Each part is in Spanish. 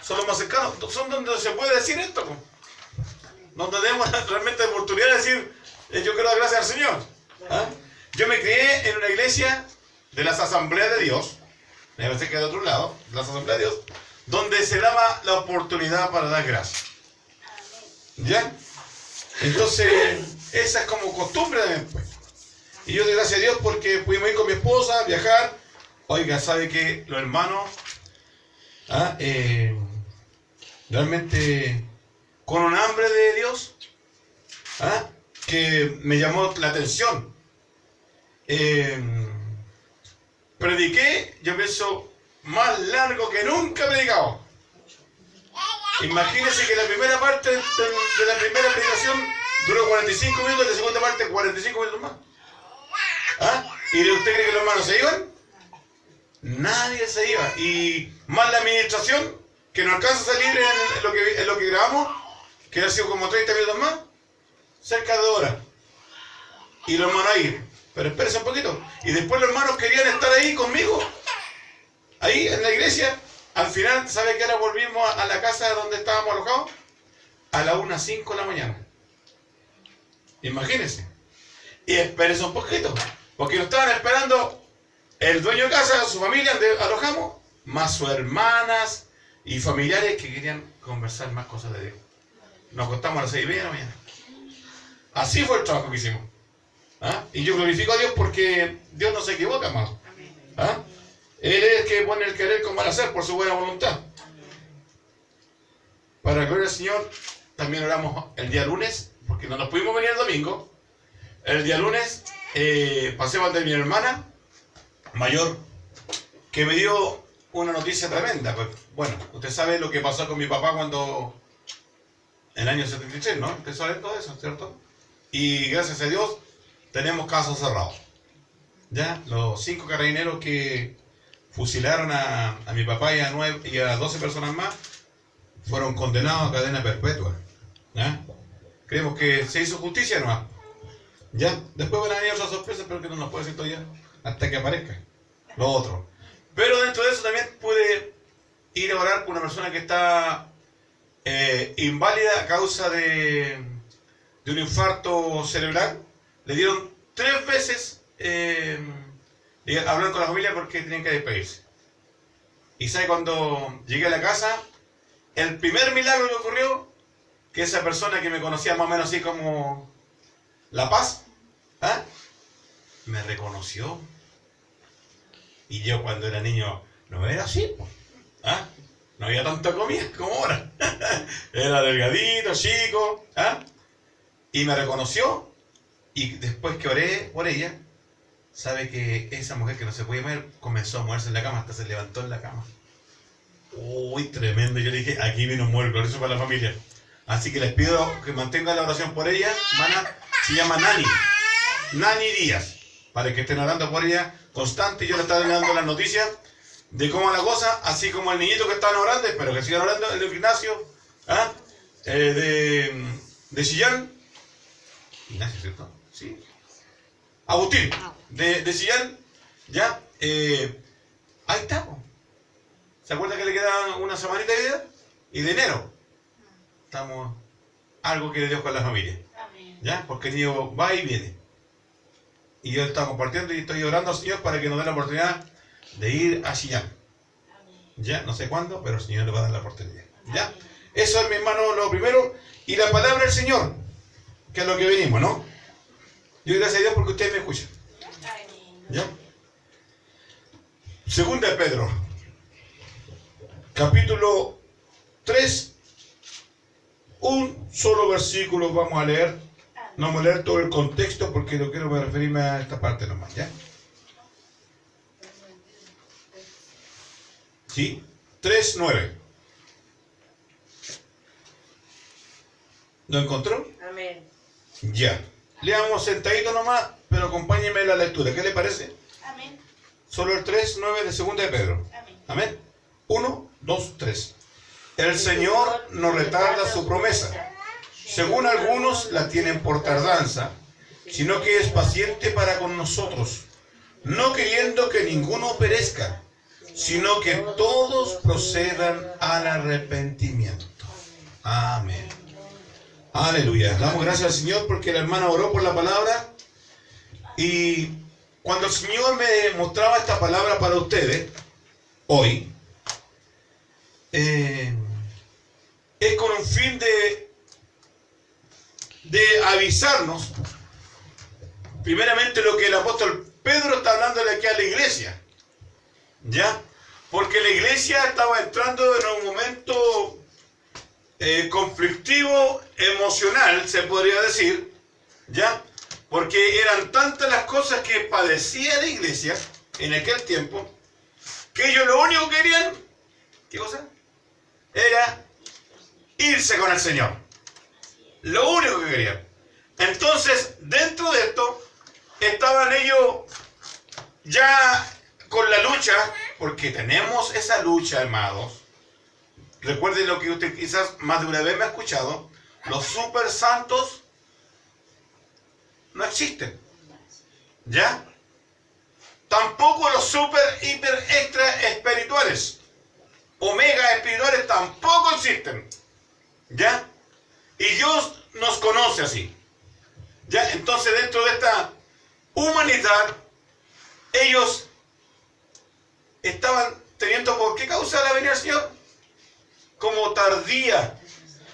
son los más cercanos, son donde se puede decir esto, pues. Donde tenemos realmente la oportunidad de decir, yo quiero dar gracias al Señor. ¿Ah? Yo me crié en una iglesia de las Asambleas de Dios, me parece que de otro lado, las Asambleas de Dios, donde se daba la oportunidad para dar gracias. ¿Ya? Entonces, esa es como costumbre también, pues. Y yo doy gracias a Dios porque pudimos ir con mi esposa, viajar. Oiga, ¿sabe que los hermanos realmente con un hambre de Dios que me llamó la atención? Prediqué, yo pienso, más largo que nunca he predicado. Imagínense que la primera parte de la primera predicación duró 45 minutos y la segunda parte 45 minutos más. ¿Y usted cree que los hermanos se iban? Nadie se iba. Y más la administración, que no alcanza a salir en lo que grabamos, que ha sido como 30 minutos más, cerca de 2 horas. Y los hermanos ahí, pero espérense un poquito. Y después los hermanos querían estar ahí conmigo, ahí en la iglesia. Al final, ¿sabe qué hora volvimos a la casa donde estábamos alojados? A las 1:05 de la mañana. Imagínense. Y espérense un poquito, porque nos estaban esperando el dueño de casa, su familia, donde alojamos, más sus hermanas y familiares que querían conversar más cosas de Dios. Nos acostamos a las 6:30 de la mañana. Así fue el trabajo que hicimos. Y yo glorifico a Dios porque Dios no se equivoca, hermano. Él es el que pone el querer como el hacer por su buena voluntad. Para la gloria del Señor, también oramos el día lunes, porque no nos pudimos venir el domingo. El día lunes pasemos de mi hermana mayor, que me dio una noticia tremenda. Pues, bueno, usted sabe lo que pasó con mi papá cuando en el año 73, ¿no? Usted sabe todo eso, ¿cierto? Y gracias a Dios tenemos casos cerrados. Ya, los 5 carabineros que fusilaron a mi papá y a 12 personas más fueron condenados a cadena perpetua. ¿Ya? Creemos que se hizo justicia nomás. ¿Ya? Después van a venir otras sorpresas, pero que no nos puedo decir todavía hasta que aparezca lo otro. Pero dentro de eso también pude ir a orar por una persona que está inválida a causa de un infarto cerebral. Le dieron 3 veces hablar con la familia porque tenían que despedirse. Y sabe, cuando llegué a la casa, el primer milagro que ocurrió, que esa persona que me conocía más o menos así como La Paz, me reconoció. Y yo cuando era niño no era así, no había tanta comida como ahora. Era delgadito, chico, y me reconoció. Y después que oré por ella, sabe que esa mujer que no se podía mover comenzó a moverse en la cama, hasta se levantó en la cama. Uy, tremendo. Yo le dije, aquí vino un muerto, eso para la familia. Así que les pido que mantengan la oración por ella, hermana. Se llama Nani Díaz, para que estén orando por ella constante. Yo le estaba dando las noticias de cómo la cosa, así como el niñito que estaban orando, espero que sigan orando, el Ignacio, de Chillán. Ignacio, ¿cierto? Sí. Agustín, de Chillán, ya. Ahí está. ¿Se acuerda que le queda una semanita de vida? Y de enero estamos algo que Dios con la familia. ¿Ya? Porque el niño va y viene. Y yo estaba compartiendo y estoy orando al Señor para que nos dé la oportunidad de ir a Chillán. Ya, no sé cuándo, pero el Señor le va a dar la oportunidad. ¿Ya? Eso es, mi hermano, lo primero. Y la palabra del Señor, que es lo que venimos, ¿no? Yo gracias a Dios porque ustedes me escuchan. ¿Ya? Segunda de Pedro, capítulo 3, un solo versículo vamos a leer. No vamos a leer todo el contexto porque no quiero referirme a esta parte nomás, ¿ya? ¿Sí? 3:9. ¿Lo encontró? Amén. Ya. Leamos sentadito nomás, pero acompáñenme en la lectura. ¿Qué le parece? Amén. Solo el 3:9 de segunda de Pedro. Amén. Amén. 1, 2, 3. El Señor no retarda su promesa, según algunos la tienen por tardanza, sino que es paciente para con nosotros, no queriendo que ninguno perezca, sino que todos procedan al arrepentimiento. Amén. Aleluya. Damos gracias al Señor porque la hermana oró por la palabra. Y cuando el Señor me mostraba esta palabra para ustedes, hoy, es con un fin de avisarnos, primeramente, lo que el apóstol Pedro está hablándole aquí a la iglesia. ¿Ya? Porque la iglesia estaba entrando en un momento conflictivo, emocional, se podría decir, ¿ya? Porque eran tantas las cosas que padecía la iglesia en aquel tiempo, que ellos lo único que querían, ¿qué cosa? Era irse con el Señor. Lo único que querían. Entonces, dentro de esto, estaban ellos ya con la lucha, porque tenemos esa lucha, hermanos. Recuerden lo que usted quizás más de una vez me ha escuchado: los super santos no existen, ¿ya? Tampoco los super, hiper, extra espirituales, omega espirituales tampoco existen, ¿ya? Y Dios nos conoce así, ¿ya? Entonces, dentro de esta humanidad, ellos estaban teniendo, ¿por qué causa la venida del Señor? Como tardía,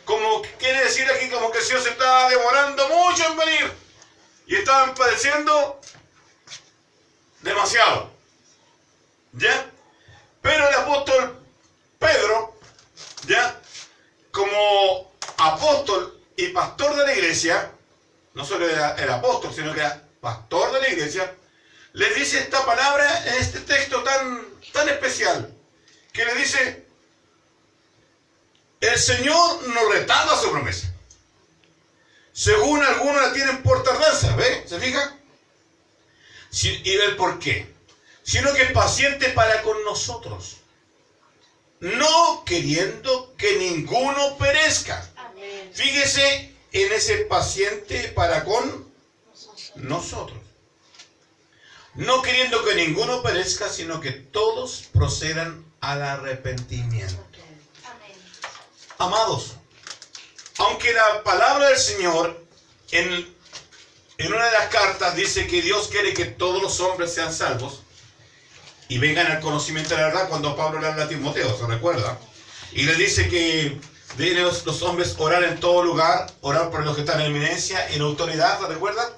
como quiere decir aquí, como que el Señor se estaba demorando mucho en venir, y estaban padeciendo demasiado, ¿ya? Pero el apóstol Pedro, ¿ya? Como apóstol y pastor de la iglesia, no solo era el apóstol, sino que era pastor de la iglesia, les dice esta palabra en este texto tan especial, que le dice: el Señor no retarda su promesa, según algunos la tienen por tardanza, ¿ve? ¿Se fija? Y el por qué, sino que es paciente para con nosotros, no queriendo que ninguno perezca. Amén. Fíjese en ese paciente para con nosotros, no queriendo que ninguno perezca, sino que todos procedan al arrepentimiento. Amén. Amados, aunque la palabra del Señor en una de las cartas dice que Dios quiere que todos los hombres sean salvos y vengan al conocimiento de la verdad, cuando Pablo le habla a Timoteo, ¿se recuerda? Y le dice que deben los hombres orar en todo lugar, orar por los que están en eminencia, en autoridad, ¿se recuerda?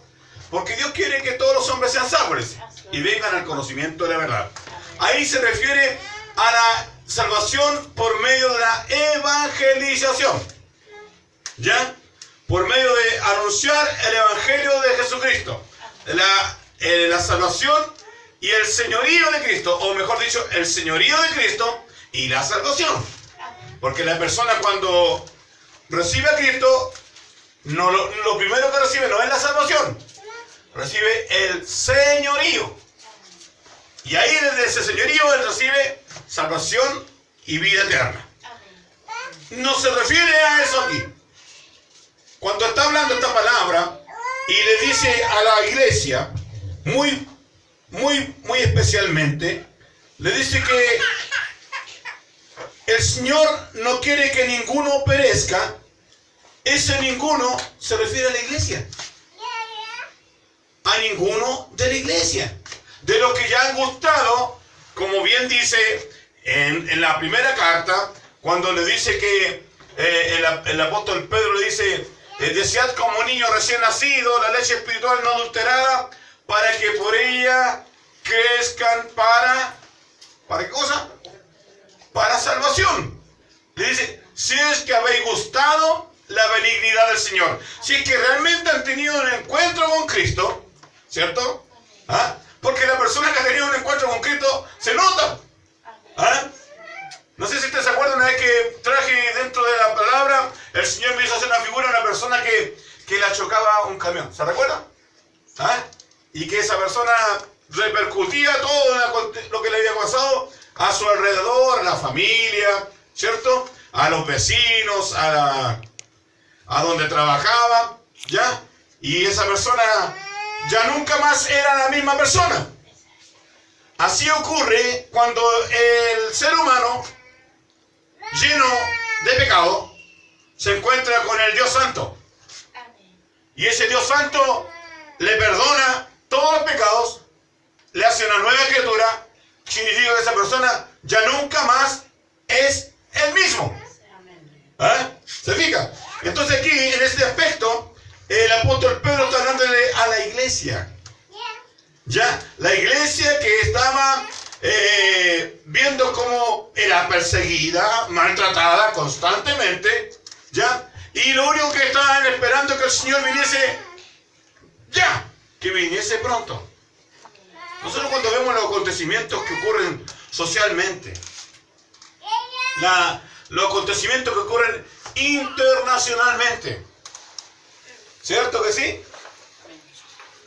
Porque Dios quiere que todos los hombres sean salvos y vengan al conocimiento de la verdad. Ahí se refiere a la salvación por medio de la evangelización, ¿ya? Por medio de anunciar el evangelio de Jesucristo, la salvación y el señorío de Cristo, o mejor dicho, el señorío de Cristo y la salvación. Porque la persona, cuando recibe a Cristo, no, lo primero que recibe no es la salvación, recibe el señorío. Y ahí, desde ese señorío, él recibe salvación y vida eterna. No se refiere a eso aquí. Cuando está hablando esta palabra y le dice a la iglesia, muy especialmente, le dice que el Señor no quiere que ninguno perezca. Ese ninguno se refiere a la iglesia. A ninguno de la iglesia. De los que ya han gustado, como bien dice en la primera carta, cuando le dice que el apóstol Pedro le dice: desead como niño recién nacido la leche espiritual no adulterada, para que por ella crezcan ¿para qué cosa? Para salvación. Le dice: si es que habéis gustado la benignidad del Señor, si es que realmente han tenido un encuentro con Cristo, ¿cierto? ¿Ah? Porque la persona que ha tenido un encuentro con Cristo se nota. ¿Ah? No sé si usted se acuerda, una vez que traje dentro de la palabra, el Señor me hizo hacer una figura de una persona que la chocaba un camión. ¿Se recuerda? ¿Ah? Y que esa persona repercutía todo lo que le había pasado a su alrededor, a la familia, ¿cierto? A los vecinos, a donde trabajaba, ¿ya? Y esa persona ya nunca más era la misma persona. Así ocurre cuando el ser humano, lleno de pecado, se encuentra con el Dios Santo. Y ese Dios Santo le perdona todos los pecados, le hace una nueva criatura, significa que esa persona ya nunca más es el mismo. ¿Se fija? Entonces aquí, en este aspecto, el apóstol Pedro está hablándole a la iglesia. Ya, la iglesia que estaba viendo cómo era perseguida, maltratada constantemente, ya, y lo único que estaban esperando es que el Señor viniese ya, que viniese pronto. Nosotros cuando vemos los acontecimientos que ocurren socialmente, los acontecimientos que ocurren internacionalmente, ¿cierto que sí?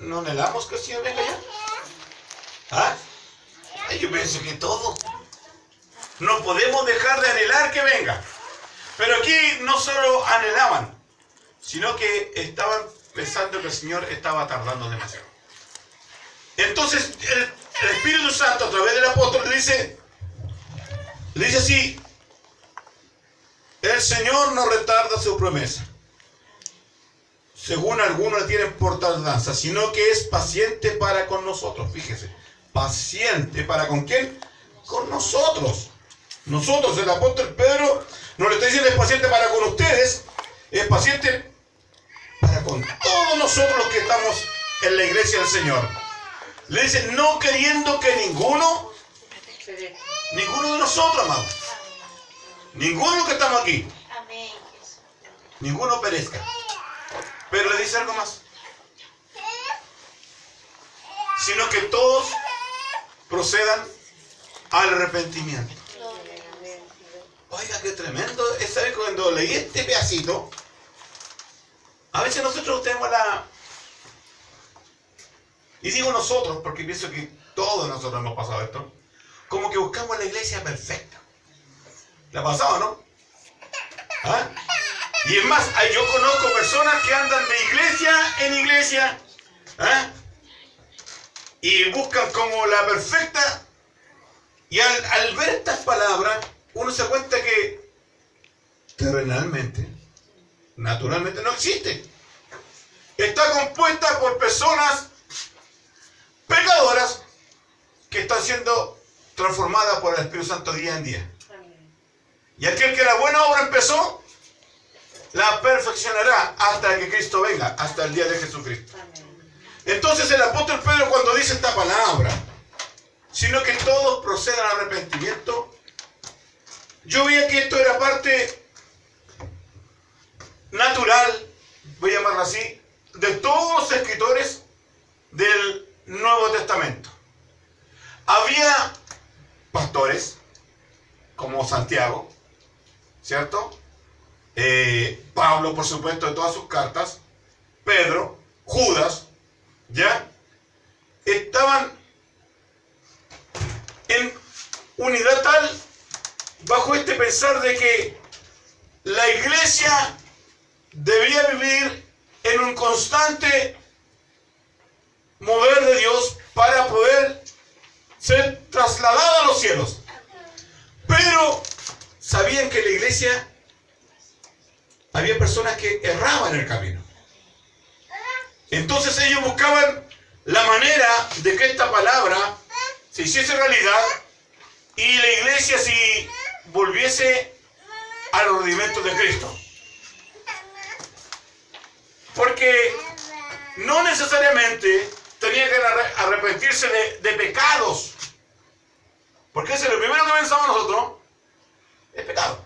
¿No anhelamos que el Señor venga ya? ¿Ah? Yo pienso que todo. No podemos dejar de anhelar que venga. Pero aquí no solo anhelaban, sino que estaban pensando que el Señor estaba tardando demasiado. Entonces el Espíritu Santo a través del apóstol le dice así: el Señor no retarda su promesa, según algunos la tienen por tardanza, sino que es paciente para con nosotros. Fíjese, paciente para con quién? Con nosotros. Nosotros, el apóstol Pedro no le está diciendo es paciente para con ustedes, es paciente para con todos nosotros los que estamos en la iglesia del Señor. Le dice, no queriendo que ninguno de nosotros, amados, ninguno de los que estamos aquí, ninguno perezca. Pero le dice algo más, sino que todos procedan al arrepentimiento. Oiga, qué tremendo. ¿Sabe? Cuando leí este pedacito, a veces nosotros tenemos y digo nosotros porque pienso que todos nosotros hemos pasado esto, como que buscamos la iglesia perfecta. ¿Le ha pasado, no? ¿Ah? Y es más, yo conozco personas que andan de iglesia en iglesia, ¿ah?, y buscan como la perfecta, y al ver estas palabras uno se da cuenta que terrenalmente, naturalmente no existe. Está compuesta por personas pecadoras que están siendo transformadas por el Espíritu Santo día en día. Y aquel que la buena obra empezó, la perfeccionará hasta que Cristo venga, hasta el día de Jesucristo. Entonces el apóstol Pedro, cuando dice esta palabra, sino que todos procedan al arrepentimiento, yo veía que esto era parte natural, voy a llamarlo así, de todos los escritores del Nuevo Testamento. Había pastores como Santiago, ¿cierto? Pablo, por supuesto, de todas sus cartas, Pedro, Judas, ¿ya? Estaban en unidad tal, bajo este pensar de que la iglesia debía vivir en un constante mover de Dios para poder ser trasladada a los cielos. Pero sabían que en la iglesia había personas que erraban el camino. Entonces ellos buscaban la manera de que esta palabra se hiciese realidad y la iglesia si volviese a los rudimentos de Cristo. Porque no necesariamente tenía que arrepentirse de pecados. Porque ese es lo primero que pensamos nosotros, es pecado.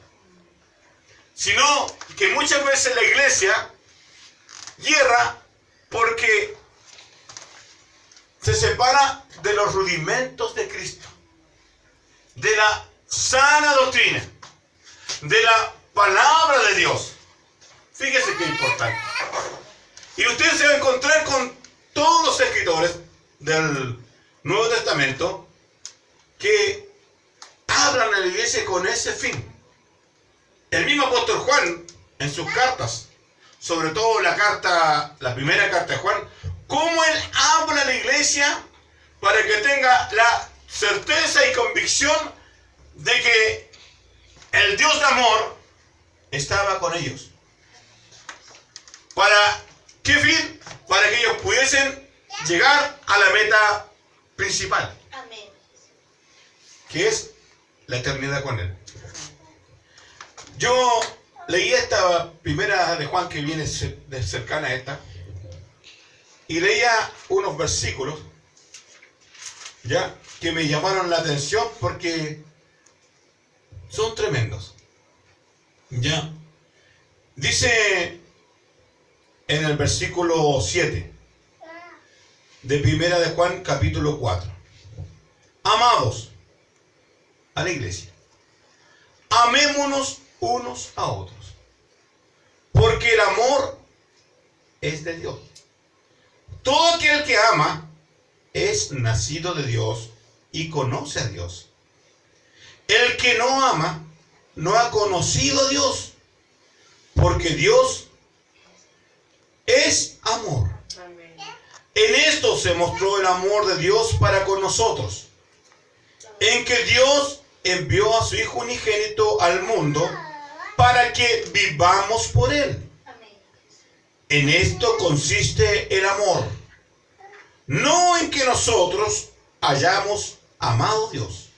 Sino que muchas veces la iglesia hierra porque se separa de los rudimentos de Cristo, de la sana doctrina, de la palabra de Dios. Fíjese qué importante. Y usted se va a encontrar con todos los escritores del Nuevo Testamento que hablan a la iglesia con ese fin. El mismo apóstol Juan, en sus cartas, sobre todo la primera carta de Juan, cómo él habla a la iglesia para que tenga la certeza y convicción de que el Dios de amor estaba con ellos. ¿Para qué fin? Para que ellos pudiesen llegar a la meta principal. Amén. Que es la eternidad con Él. Yo leí esta primera de Juan que viene de cercana a esta, y leía unos versículos, ya, que me llamaron la atención porque son tremendos. Ya. Dice en el versículo 7 de primera de Juan capítulo 4. Amados, a la iglesia, amémonos unos a otros, porque el amor es de Dios. Todo aquel que ama es nacido de Dios y conoce a Dios. El que no ama no ha conocido a Dios, porque Dios es amor. Amén. En esto se mostró el amor de Dios para con nosotros, en que Dios envió a su Hijo unigénito al mundo para que vivamos por Él. Amén. En esto consiste el amor, no en que nosotros hayamos amado a Dios,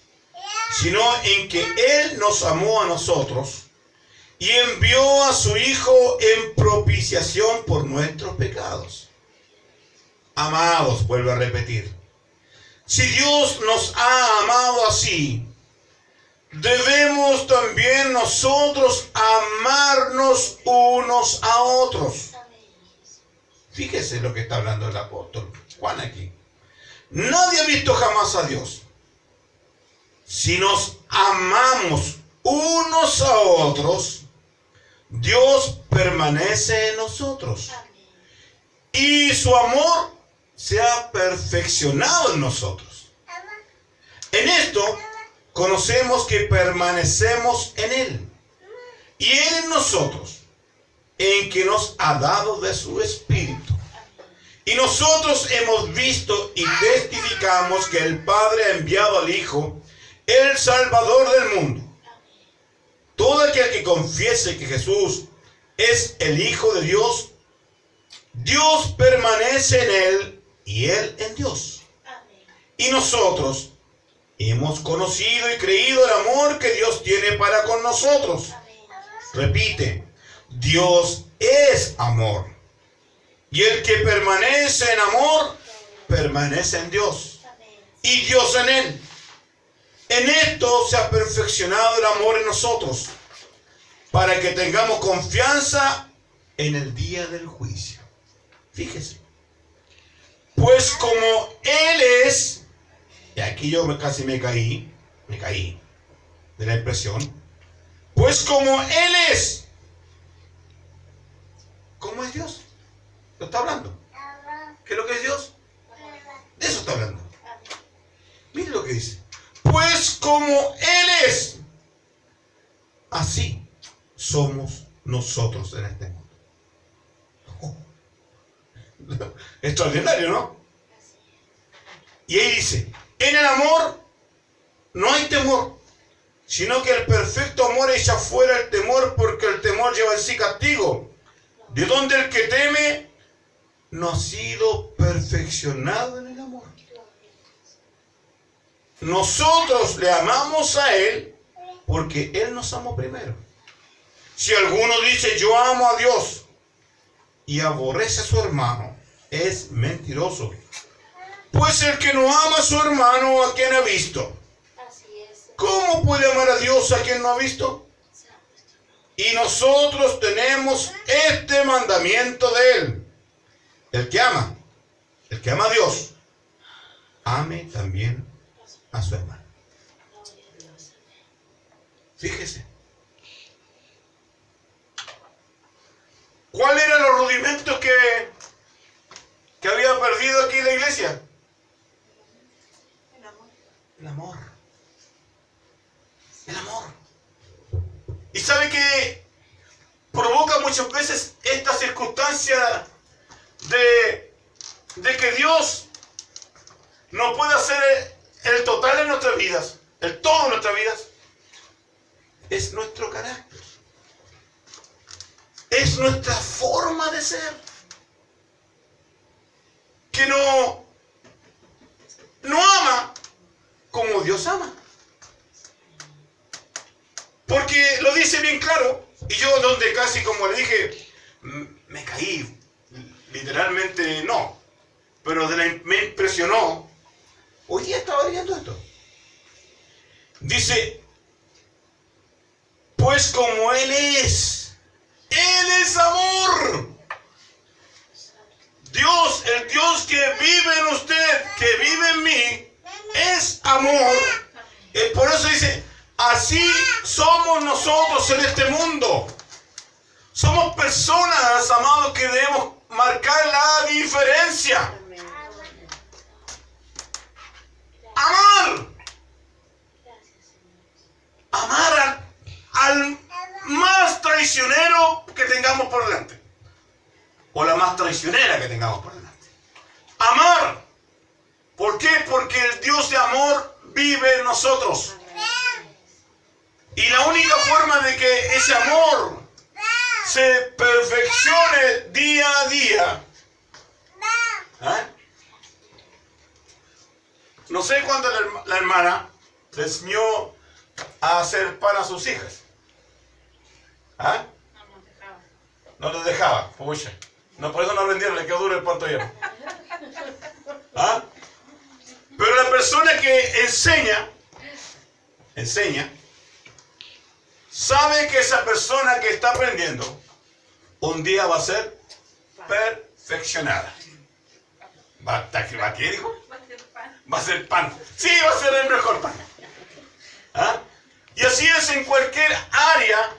sino en que Él nos amó a nosotros y envió a su Hijo en propiciación por nuestros pecados. Amados, vuelvo a repetir, si Dios nos ha amado así, debemos también nosotros amarnos unos a otros. Fíjese lo que está hablando el apóstol Juan aquí. Nadie ha visto jamás a Dios. Si nos amamos unos a otros, Dios permanece en nosotros. Y su amor se ha perfeccionado en nosotros. En esto conocemos que permanecemos en Él y Él en nosotros, en que nos ha dado de su Espíritu. Y nosotros hemos visto y testificamos que el Padre ha enviado al Hijo, el Salvador del mundo. Todo aquel que confiese que Jesús es el Hijo de Dios, Dios permanece en Él y Él en Dios. Y nosotros hemos conocido y creído el amor que Dios tiene para con nosotros. Repite, Dios es amor. Y el que permanece en amor, permanece en Dios. Y Dios en Él. En esto se ha perfeccionado el amor en nosotros, para que tengamos confianza en el día del juicio. Fíjese. Pues como Él es, y aquí yo casi me caí de la impresión. Pues como Él es, ¿cómo es Dios? ¿Lo está hablando? ¿Qué es lo que es Dios? De eso está hablando. Mire lo que dice. Pues como Él es, así somos nosotros en este mundo. Extraordinario, ¿no? Y ahí dice, en el amor no hay temor, sino que el perfecto amor echa fuera el temor, porque el temor lleva en sí castigo, de donde el que teme no ha sido perfeccionado en el amor. Nosotros le amamos a Él porque Él nos amó primero. Si alguno dice yo amo a Dios y aborrece a su hermano, es mentiroso. Pues el que no ama a su hermano, ¿a quien ha visto? ¿Cómo puede amar a Dios a quien no ha visto? Y nosotros tenemos este mandamiento de Él. El que ama a Dios, ame también a su hermano. Fíjese. ¿Cuáles eran los rudimentos que había perdido aquí la iglesia? El amor. El amor. Y sabe que provoca muchas veces esta circunstancia de que Dios no puede hacer el total de nuestras vidas, el todo de nuestras vidas, es nuestro carácter. Es nuestra forma de ser. Que no ama como Dios ama. Porque lo dice bien claro. Y yo donde casi como le dije, me caí. Literalmente no. Pero me impresionó. Hoy día estaba leyendo esto. Dice, pues como Él es amor. Dios, el Dios que vive en usted, que vive en mí, es amor. Por eso dice, así somos nosotros en este mundo. Somos personas, amados, que debemos marcar la diferencia. Amar. Amar al más traicionero que tengamos por delante. O la más traicionera que tengamos por delante. Amar. ¿Por qué? Porque el Dios de amor vive en nosotros. Y la única forma de que ese amor se perfeccione día a día. No sé cuándo la hermana le enseñó a hacer pan a sus hijas. No les dejaba. Pucha. No, por eso no aprendieron, le quedó duro el pan todavía. Pero la persona que enseña, sabe que esa persona que está aprendiendo, un día va a ser perfeccionada. ¿Qué dijo? Va a ser pan. Sí, va a ser el mejor pan. Y así es en cualquier área,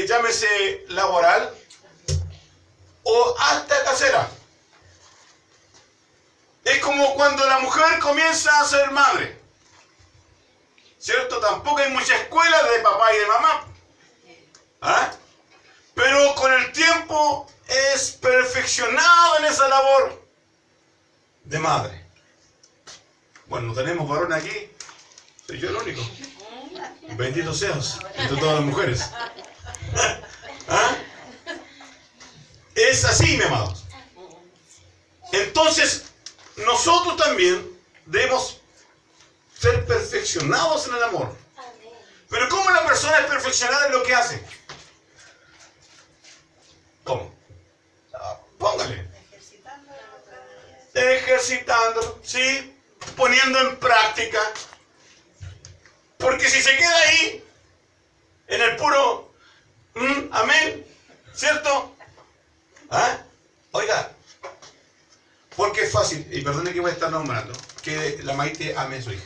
llámese laboral o hasta casera. Es como cuando la mujer comienza a ser madre. ¿Cierto? Tampoco hay muchas escuelas de papá y de mamá. Pero con el tiempo es perfeccionado en esa labor de madre. Bueno, no tenemos varón aquí. Soy yo el único. Bendito seas entre todas las mujeres. Es así, mi amado. Entonces, nosotros también debemos ser perfeccionados en el amor. Pero ¿cómo la persona es perfeccionada en lo que hace? ¿Cómo? Póngale. Ejercitándolo, ¿sí? Poniendo en práctica. Porque si se queda ahí, en el puro amén, ¿cierto? Oiga, porque es fácil, y perdone que voy a estar nombrando, que la Maite ame a su hija.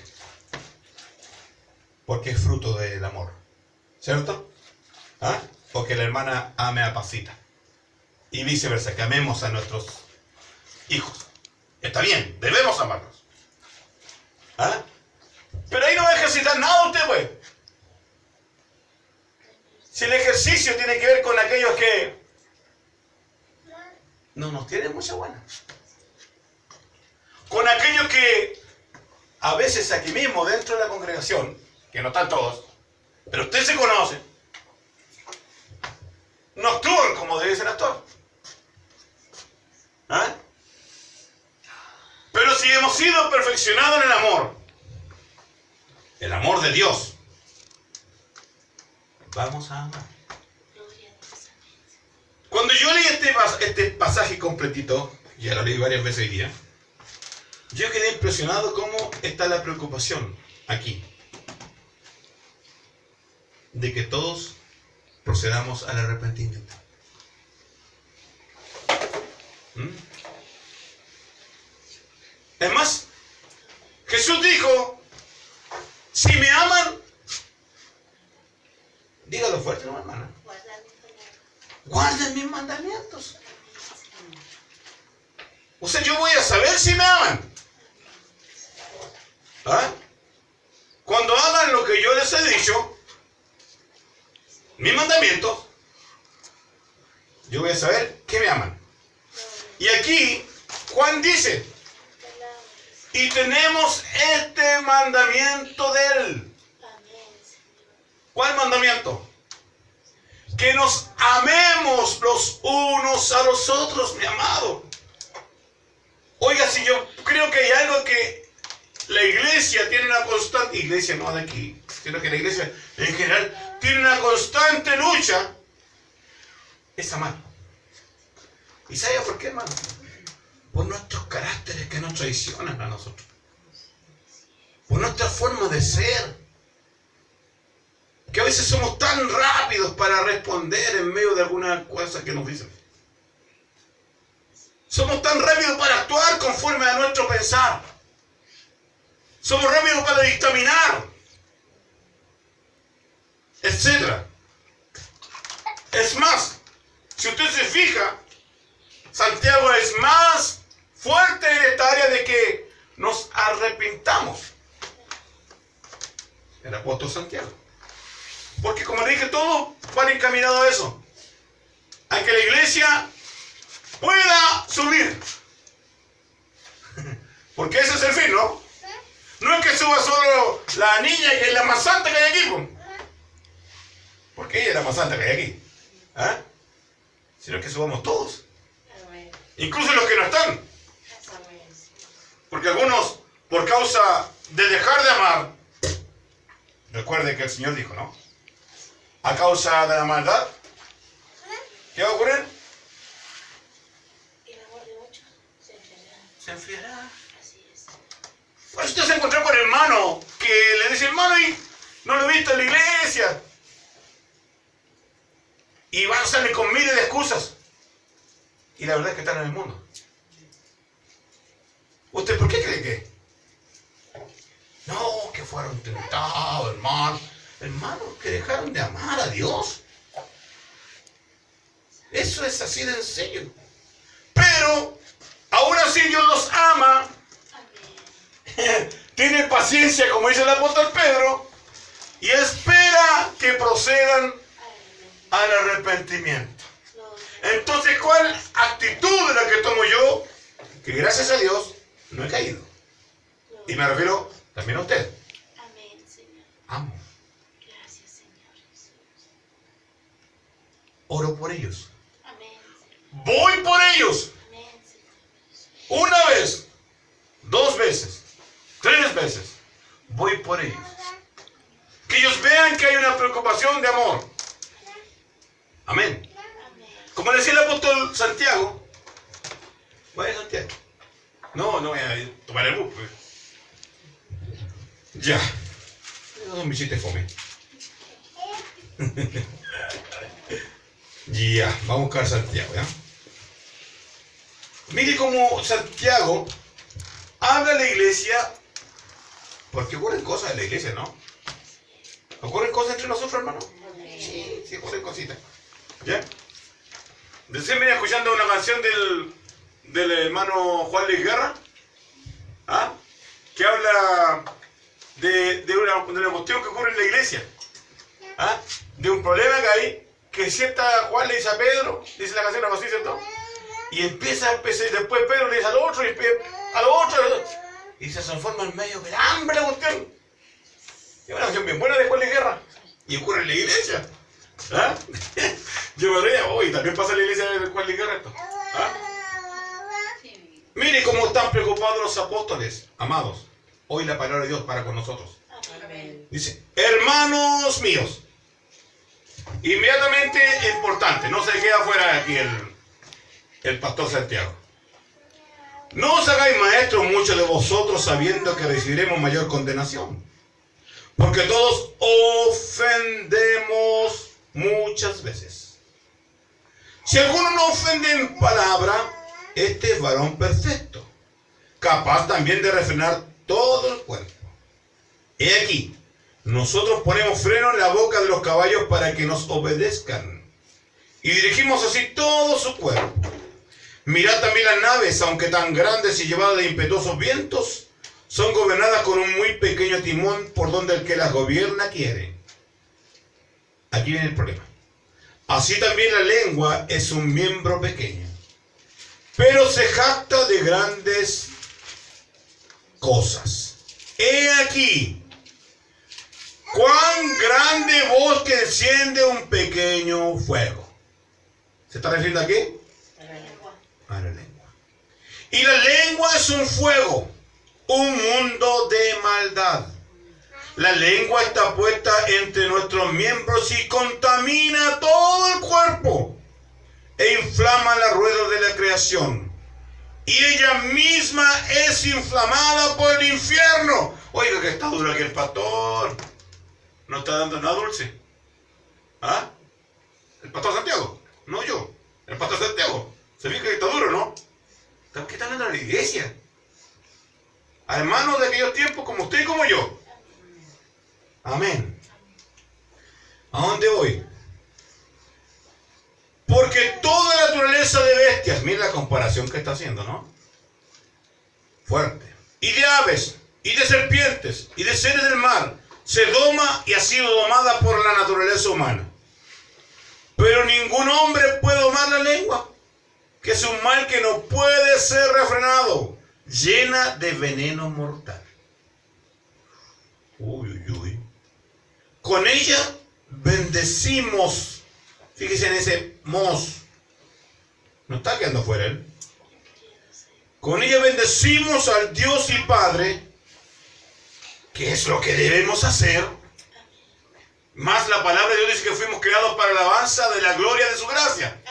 Porque es fruto del amor, ¿cierto? O que la hermana ame a Pasita. Y viceversa, que amemos a nuestros hijos. Está bien, debemos amarlos. Pero ahí no va a ejercitar nada usted, pues. Si el ejercicio tiene que ver con aquellos que no nos tienen mucha buena. Con aquellos que a veces aquí mismo, dentro de la congregación, que no están todos, pero usted se conoce, no actúan como debe ser actor. Pero si hemos sido perfeccionados en el amor de Dios, vamos a amar. Cuando yo leí este pasaje completito, ya lo leí varias veces hoy día, yo quedé impresionado cómo está la preocupación aquí de que todos procedamos al arrepentimiento. Es más, Jesús dijo, si me aman, dígalo fuerte, no, hermana, guarden mis mandamientos. O sea, yo voy a saber si me aman. Cuando hagan lo que yo les he dicho, mis mandamientos, yo voy a saber que me aman. Y aquí Juan dice, Y tenemos este mandamiento de Él. ¿Cuál mandamiento? Que nos amemos los unos a los otros, mi amado. Oiga, si yo creo que hay algo que la iglesia tiene una constante, iglesia no de aquí, sino que la iglesia en general tiene una constante lucha, es amar. ¿Y sabe por qué, hermano? Por nuestros caracteres que nos traicionan a nosotros. Por nuestra forma de ser. Que a veces somos tan rápidos para responder en medio de alguna cosa que nos dicen. Somos tan rápidos para actuar conforme a nuestro pensar. Somos rápidos para dictaminar, etc. Es más, si usted se fija, Santiago es más fuerte en esta área de que nos arrepintamos. El apóstol Santiago. Porque como le dije, todo va encaminado a eso. A que la iglesia pueda subir. Porque ese es el fin, ¿no? No es que suba solo la niña que es la más santa que hay aquí, ¿no? Porque ella es la más santa que hay aquí. ¿Ah? Sino que subamos todos. Incluso los que no están. Porque algunos, por causa de dejar de amar, recuerde que el Señor dijo, ¿no? A causa de la maldad, ¿qué va a ocurrir? El amor de muchos Se enfriará. Así es. Pues usted se encontró con el hermano que le dice, hermano, y no lo he visto en la iglesia. Y van a salir con miles de excusas. Y la verdad es que están en el mundo. ¿Usted por qué cree que? No, que fueron tentados, hermano. Hermanos, que dejaron de amar a Dios. Eso es así de sencillo. Pero, aún así Dios los ama. Tiene paciencia, como dice el apóstol Pedro, y espera que procedan al arrepentimiento. Entonces, ¿cuál actitud de la que tomo yo? Que gracias a Dios no he caído. Y me refiero también a usted. Amén, Señor. Amo. Gracias, Señor Jesús. Oro por ellos. Amén, Señor. Voy por ellos. Amén, Señor. Una vez, 2 veces, 3 veces. Voy por ellos. Que ellos vean que hay una preocupación de amor. Amén. Amén. Como decía el apóstol Santiago. Vaya Santiago. No voy a tomar el bus. Pues. Ya. No me hiciste fome. Ya, vamos a buscar Santiago, ¿ya? Mire cómo Santiago habla a la iglesia, porque ocurren cosas en la iglesia, ¿no? ¿Ocurren cosas entre nosotros, hermano? Sí, ocurren cositas. ¿Ya? Recién venía escuchando una canción del hermano Juan Luis Guerra, ¿ah? Que habla de una cuestión que ocurre en la iglesia, ¿ah? De un problema que hay, que cierta Juan le dice a Pedro, dice la canción así, ¿cierto? Y empieza, después Pedro le dice al otro, y al otro, y se transforma en medio de hambre la cuestión. Es una canción bien buena de Juan Luis Guerra, y ocurre en la iglesia. ¿Ah? Yo me reía, hoy también pasa en la iglesia de Juan Luis Guerra esto. ¿Ah? Mire cómo están preocupados los apóstoles, amados. Hoy la palabra de Dios para con nosotros. Amén. Dice, hermanos míos. Inmediatamente importante, no se queda fuera aquí el pastor Santiago. No os hagáis maestros muchos de vosotros sabiendo que recibiremos mayor condenación. Porque todos ofendemos muchas veces. Si alguno no ofende en palabra, este es varón perfecto, capaz también de refrenar todo el cuerpo. He aquí, nosotros ponemos freno en la boca de los caballos para que nos obedezcan, y dirigimos así todo su cuerpo. Mirad también las naves, aunque tan grandes y llevadas de impetuosos vientos, son gobernadas con un muy pequeño timón por donde el que las gobierna quiere. Aquí viene el problema. Así también la lengua es un miembro pequeño, pero se jacta de grandes cosas. He aquí, cuán grande bosque enciende un pequeño fuego. ¿Se está refiriendo a qué? A la lengua. Y la lengua es un fuego, un mundo de maldad. La lengua está puesta entre nuestros miembros y contamina todo el cuerpo e inflama las ruedas de la creación. Y ella misma es inflamada por el infierno. Oiga, que está duro aquí el pastor. No está dando nada dulce. ¿Ah? ¿El pastor Santiago? No yo. El pastor Santiago. Se fija que está duro, ¿no? ¿Qué está hablando de la iglesia? A hermanos de aquellos tiempos como usted y como yo. Amén. ¿A dónde voy? Porque toda naturaleza de bestias, mira la comparación que está haciendo, ¿no? Fuerte. Y de aves, y de serpientes, y de seres del mar, se doma y ha sido domada por la naturaleza humana. Pero ningún hombre puede domar la lengua, que es un mal que no puede ser refrenado, llena de veneno mortal. Uy, uy, uy. Con ella bendecimos. Fíjese en ese mos. No está quedando fuera él. Con ella bendecimos al Dios y Padre, que es lo que debemos hacer. Más la palabra de Dios dice que fuimos creados para la alabanza de la gloria de su gracia.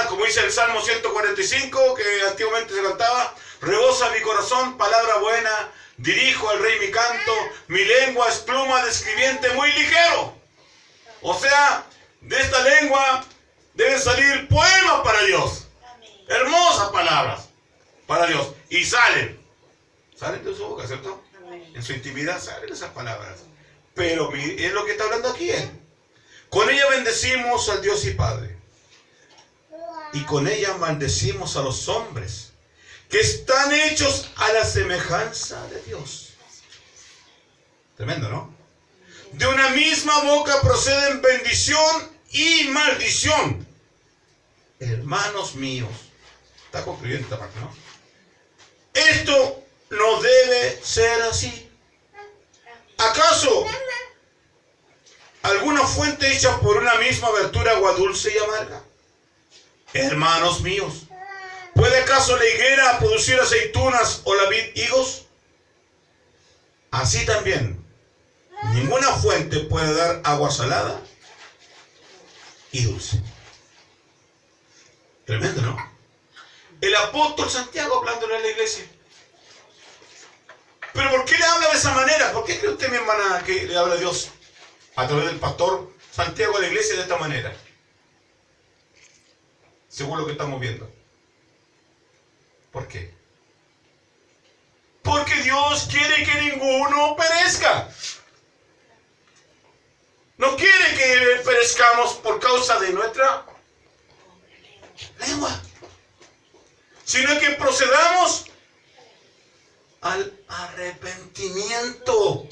Como dice el Salmo 145, que antiguamente se cantaba: rebosa mi corazón, palabra buena, dirijo al rey mi canto, mi lengua es pluma de escribiente muy ligero. O sea, de esta lengua deben salir poemas para Dios. Hermosas palabras para Dios. Y salen de su boca, ¿cierto? En su intimidad salen esas palabras. Pero es lo que está hablando aquí él. Con ella bendecimos al Dios y Padre. Y con ella maldecimos a los hombres, que están hechos a la semejanza de Dios. Tremendo, ¿no? De una misma boca proceden bendición y maldición. Hermanos míos. Está concluyendo esta parte, ¿no? Esto no debe ser así. ¿Acaso alguna fuente hecha por una misma abertura agua dulce y amarga? Hermanos míos, ¿puede acaso la higuera producir aceitunas o la vid higos? Así también, ninguna fuente puede dar agua salada y dulce. Tremendo, ¿no? El apóstol Santiago hablándole a la iglesia. ¿Pero por qué le habla de esa manera? ¿Por qué cree usted, mi hermana, que le habla a Dios a través del pastor Santiago a la iglesia de esta manera? Según lo que estamos viendo. ¿Por qué? Porque Dios quiere que ninguno perezca. No quiere que perezcamos por causa de nuestra lengua, sino que procedamos al arrepentimiento.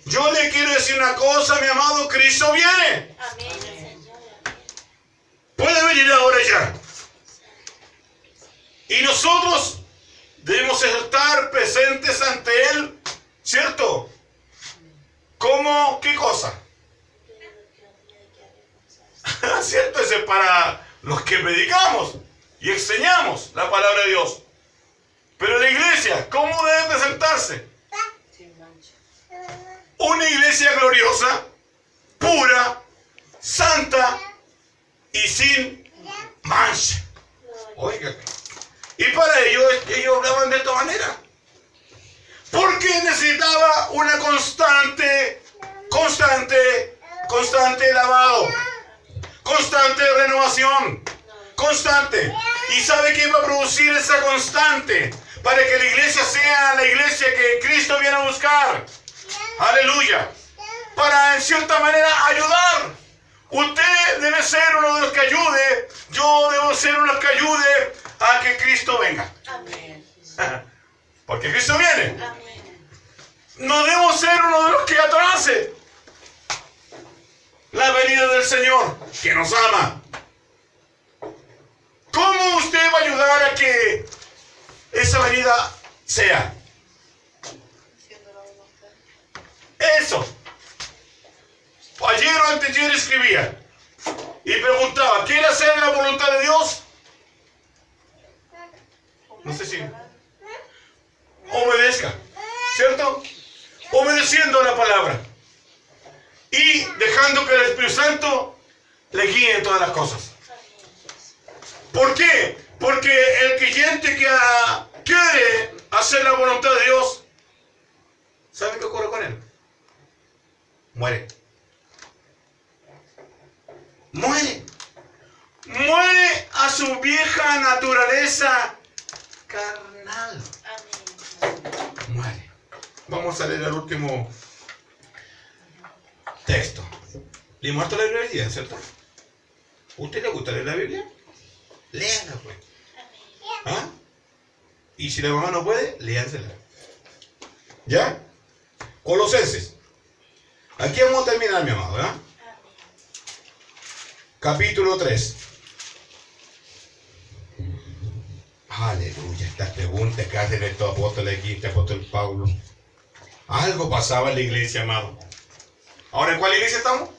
Yo le quiero decir una cosa, mi amado, Cristo viene. Puede venir ahora ya. Y nosotros debemos estar presentes ante Él, ¿cierto? ¿Cómo? ¿Qué cosa? ¿Cierto? Ese es para los que predicamos y enseñamos la palabra de Dios. Pero la iglesia, ¿cómo debe presentarse? Una iglesia gloriosa, pura, santa y sin mancha. Oiga. Y para ellos hablaban de esta manera. Porque necesitaba una constante lavado, constante renovación, constante. ¿Y sabe qué va a producir esa constante? Para que la iglesia sea la iglesia que Cristo viene a buscar. Aleluya. Para en cierta manera ayudar. Usted debe ser uno de los que ayude. Yo debo ser uno de los que ayude a que Cristo venga. Amén. Porque Cristo viene. Amén. No debo ser uno de los que atrase la venida del Señor, que nos ama. ¿Cómo usted va a ayudar a que esa venida sea? eso. Ayer o anteayer escribía y preguntaba, ¿quiere hacer la voluntad de Dios? No sé si obedezca, ¿cierto? Obedeciendo a la palabra y dejando que el Espíritu Santo le guíe en todas las cosas. ¿Por qué? Porque el creyente que quiere hacer la voluntad de Dios, ¿sabe qué ocurre con él? Muere. Muere. Muere a su vieja naturaleza carnal. Muere. Vamos a leer el último texto. ¿Le harto la Biblia, cierto? ¿Usted le gusta leer la Biblia? Léala, pues. ¿Ah? Y si la mamá no puede, léansela. ¿Ya? Colosenses. Aquí vamos a terminar, mi amado, ¿verdad? Capítulo 3. Aleluya, estas preguntas que hacen estos apóstoles aquí, este apóstol Pablo. Algo pasaba en la iglesia, amado. Ahora, ¿en cuál iglesia estamos?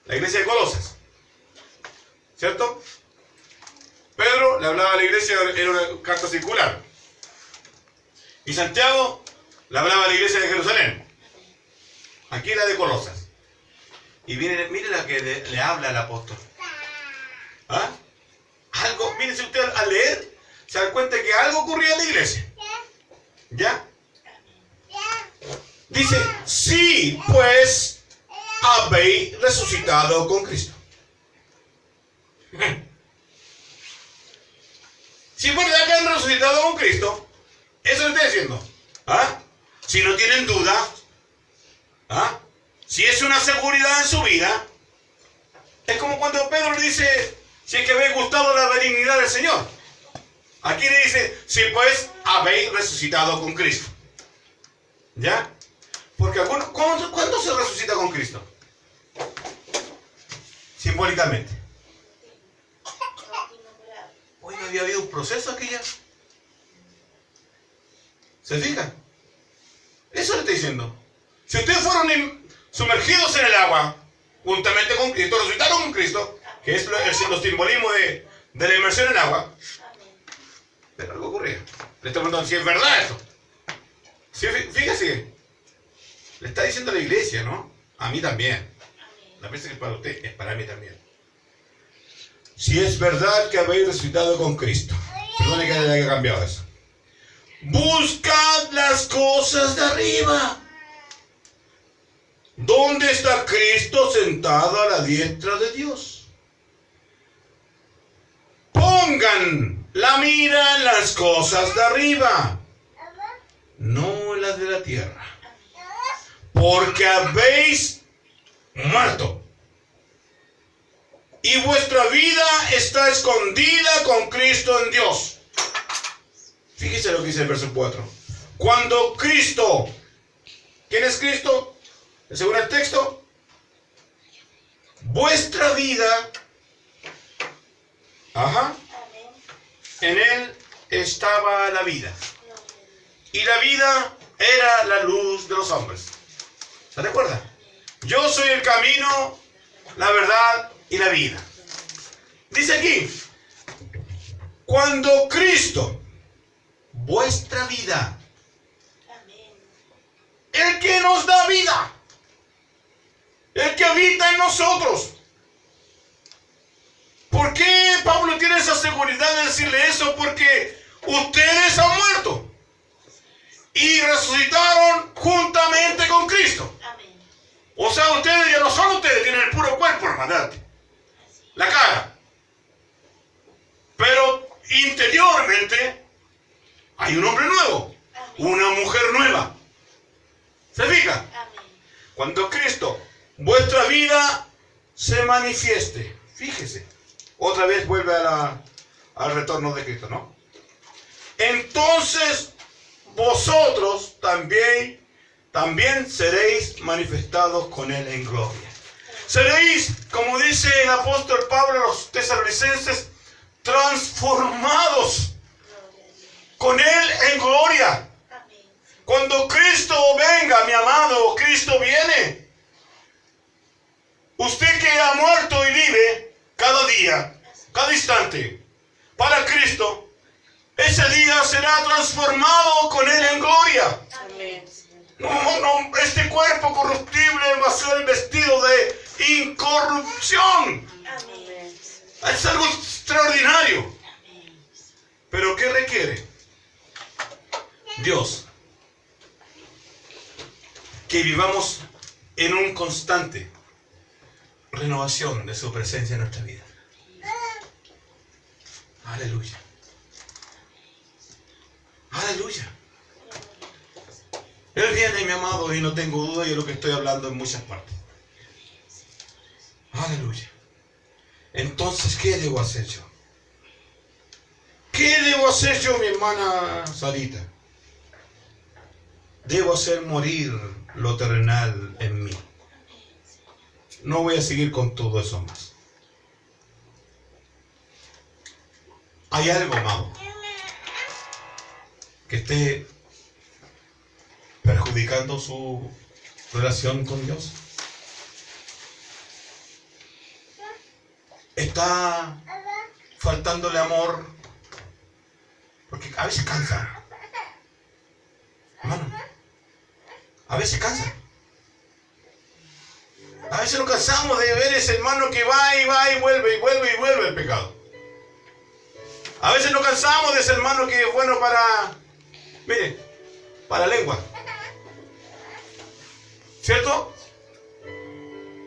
La iglesia de Colosas. ¿Cierto? Pedro le hablaba a la iglesia, era una carta circular. Y Santiago le hablaba a la iglesia de Jerusalén. Aquí la de Colosas. Y mire la que le habla al apóstol. ¿Ah? Algo, mírense usted al leer, se da cuenta que algo ocurría en la iglesia. ¿Ya? Dice, sí, pues habéis resucitado con Cristo. Si es verdad que han resucitado con Cristo, eso le está diciendo. ¿Ah? Si no tienen duda, ¿ah? Si es una seguridad en su vida, es como cuando Pedro le dice, si es que habéis gustado la benignidad del Señor. Aquí le dice, si pues habéis resucitado con Cristo. ¿Ya? Porque ¿cuándo se resucita con Cristo? Simbólicamente. Hoy no había habido un proceso aquí ya. ¿Se fijan? Eso le está diciendo. Si ustedes fueron sumergidos en el agua, juntamente con Cristo, resucitaron con Cristo, que es los simbolismos de la inmersión en agua, pero algo ocurría. Le está preguntando si es verdad esto. Si, fíjese, le está diciendo a la iglesia, ¿no? A mí también. La vez que es para usted, es para mí también. Si es verdad que habéis resucitado con Cristo. Perdone que haya cambiado eso. Buscad las cosas de arriba. ¿Dónde está Cristo sentado a la diestra de Dios? Pongan la mira en las cosas de arriba, no en las de la tierra. Porque habéis muerto. Y vuestra vida está escondida con Cristo en Dios. Fíjese lo que dice el verso 4. Cuando Cristo, ¿quién es Cristo? Según el texto, vuestra vida, en Él estaba la vida. Y la vida era la luz de los hombres. ¿Se recuerda? Yo soy el camino, la verdad y la vida. Dice aquí, cuando Cristo, vuestra vida, el que nos da vida, el que habita en nosotros. ¿Por qué Pablo tiene esa seguridad de decirle eso? Porque ustedes han muerto y resucitaron juntamente con Cristo. O sea, ustedes ya no son ustedes, tienen el puro cuerpo, hermandad, la cara. Pero interiormente hay un hombre nuevo, una mujer nueva. ¿Se fija? Cuando Cristo, vuestra vida, se manifieste. Fíjese. Otra vez vuelve al retorno de Cristo, ¿no? Entonces vosotros también seréis manifestados con Él en gloria. Seréis, como dice el apóstol Pablo a los tesalonicenses, transformados con Él en gloria. Cuando Cristo venga, mi amado, Cristo viene. Usted que ha muerto y vive cada día, cada instante, para Cristo, ese día será transformado con Él en gloria. Amén. No, este cuerpo corruptible va a ser vestido de incorrupción. Amén. Es algo extraordinario. Pero ¿qué requiere? Dios, que vivamos en un constante renovación de su presencia en nuestra vida. Aleluya. Aleluya. Él viene, mi amado, y no tengo duda de lo que estoy hablando en muchas partes. Aleluya. Entonces, ¿qué debo hacer yo? ¿Qué debo hacer yo, mi hermana Sarita? Debo hacer morir lo terrenal en mí. No voy a seguir con todo eso más. ¿Hay algo, amado, que esté perjudicando su relación con Dios? ¿Está faltándole amor? Porque a veces cansa. Hermano, a veces cansa. A veces nos cansamos de ver ese hermano que va y vuelve y vuelve y vuelve el pecado. A veces nos cansamos de ese hermano que es bueno para, mire, para la lengua. ¿Cierto?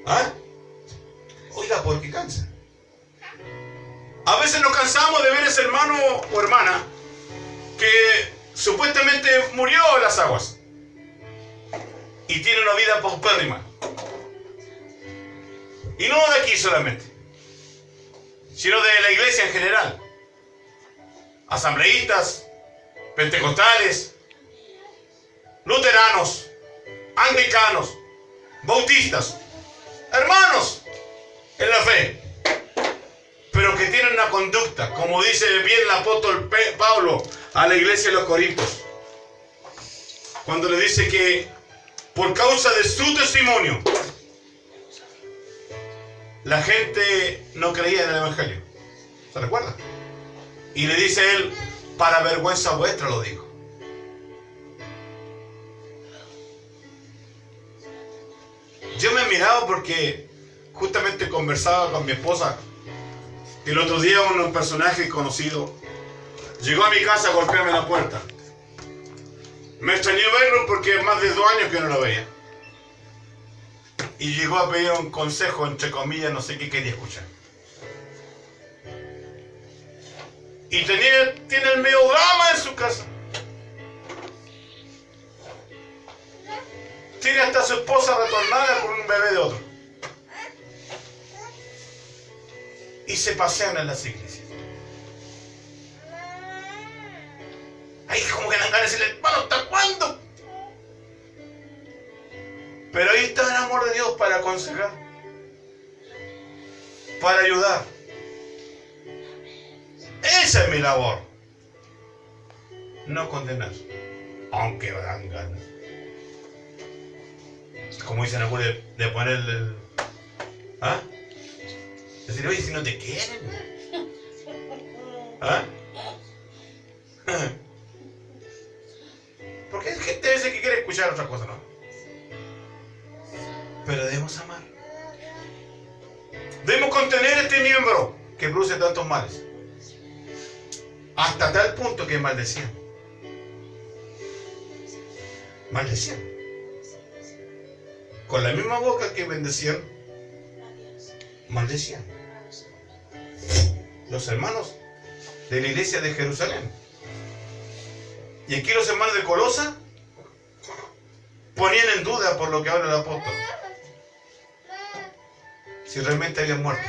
¿Ah? Oiga, ¿por qué cansa? A veces nos cansamos de ver ese hermano o hermana que supuestamente murió en las aguas y tiene una vida paupérrima. Y no de aquí solamente, sino de la iglesia en general. Asambleístas, pentecostales, luteranos, anglicanos, bautistas, hermanos en la fe, pero que tienen una conducta, como dice bien el apóstol Pablo a la iglesia de los Corintios, cuando le dice que por causa de su testimonio la gente no creía en el evangelio. ¿Se recuerda? Y le dice él, para vergüenza vuestra lo digo. Yo me admiraba porque justamente conversaba con mi esposa. El otro día un personaje conocido llegó a mi casa a golpearme la puerta. Me extrañó verlo porque más de 2 años que no lo veía. Y llegó a pedir un consejo, entre comillas, no sé qué quería escuchar. Y tiene el medio drama en su casa. Tiene hasta a su esposa retornada con un bebé de otro. Y se pasean en las iglesias. Ahí como que dan ganas de decirle, hermano, ¿hasta cuándo? Pero ahí está el amor de Dios para aconsejar, para ayudar. Esa es mi labor. No condenar, aunque dan ganas. Como dicen algunos de ponerle el... ¿Ah? Decir, oye, si no te quieren. ¿Ah? Porque hay gente a veces que quiere escuchar otra cosa, ¿no? Pero debemos amar. Debemos contener este miembro que produce tantos males. Hasta tal punto que maldecían. Maldecían. Con la misma boca que bendecían, maldecían. Los hermanos de la iglesia de Jerusalén. Y aquí los hermanos de Colosa ponían en duda por lo que habla el apóstol, si realmente habían muerto.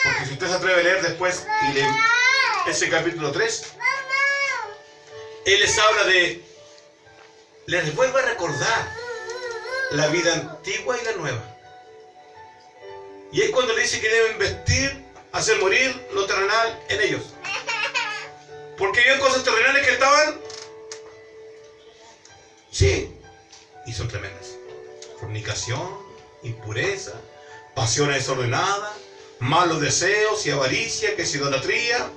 Porque si usted se atreve a leer después y lee ese capítulo 3, él les habla de, les vuelve a recordar la vida antigua y la nueva. Y es cuando le dice que deben vestir, hacer morir lo terrenal en ellos. Porque había cosas terrenales que estaban Sí, y son tremendas. Fornicación, impureza, pasiones desordenadas, malos deseos y avaricia, que es idolatría,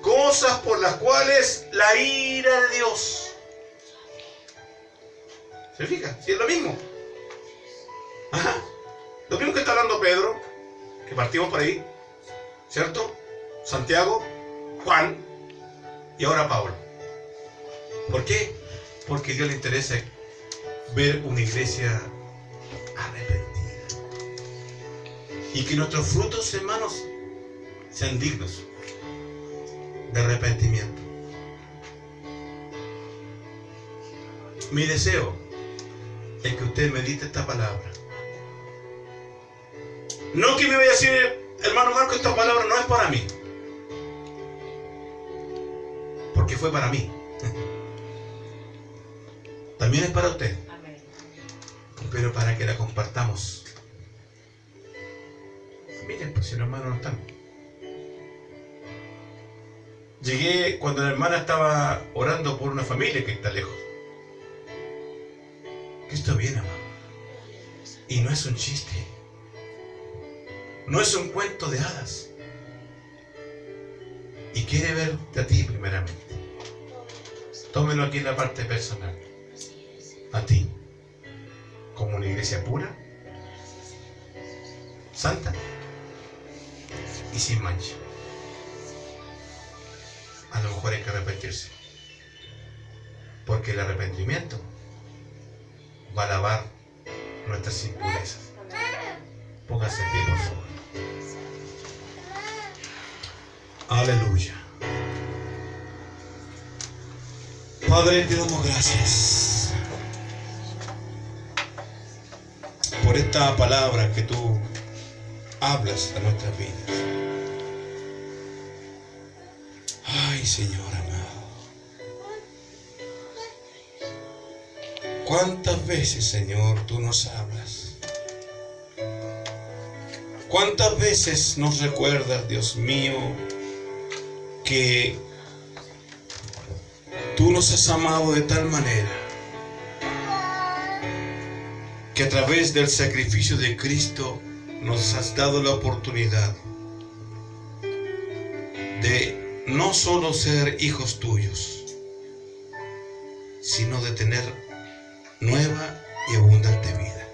cosas por las cuales la ira de Dios. ¿Se fija? Sí, es lo mismo. Ajá. Lo mismo que está hablando Pedro, que partimos por ahí, ¿cierto? Santiago, Juan y ahora Pablo. ¿Por qué? Porque a Dios le interesa ver una iglesia arrepentida. Y que nuestros frutos, hermanos, sean dignos de arrepentimiento. Mi deseo es que usted medite esta palabra. No que me vaya a decir, hermano Marco, esta palabra no es para mí. Porque fue para mí. También es para usted. Amén. Pero para que la compartamos. Miren, pues si los hermanos no están. Llegué cuando la hermana estaba orando por una familia que está lejos. Cristo viene, hermano. Y no es un chiste. No es un cuento de hadas. Y quiere verte a ti primeramente. Tómelo aquí en la parte personal. A ti. Como una iglesia pura, santa y sin mancha. A lo mejor hay que arrepentirse. Porque el arrepentimiento va a lavar nuestras impurezas. Póngase en pie, por favor. Aleluya. Padre, te damos gracias por esta palabra que tú hablas a nuestras vidas. Ay, Señor amado. ¿Cuántas veces, Señor, tú nos hablas? ¿Cuántas veces nos recuerdas, Dios mío, que tú nos has amado de tal manera que a través del sacrificio de Cristo nos has dado la oportunidad de no solo ser hijos tuyos, sino de tener nueva y abundante vida?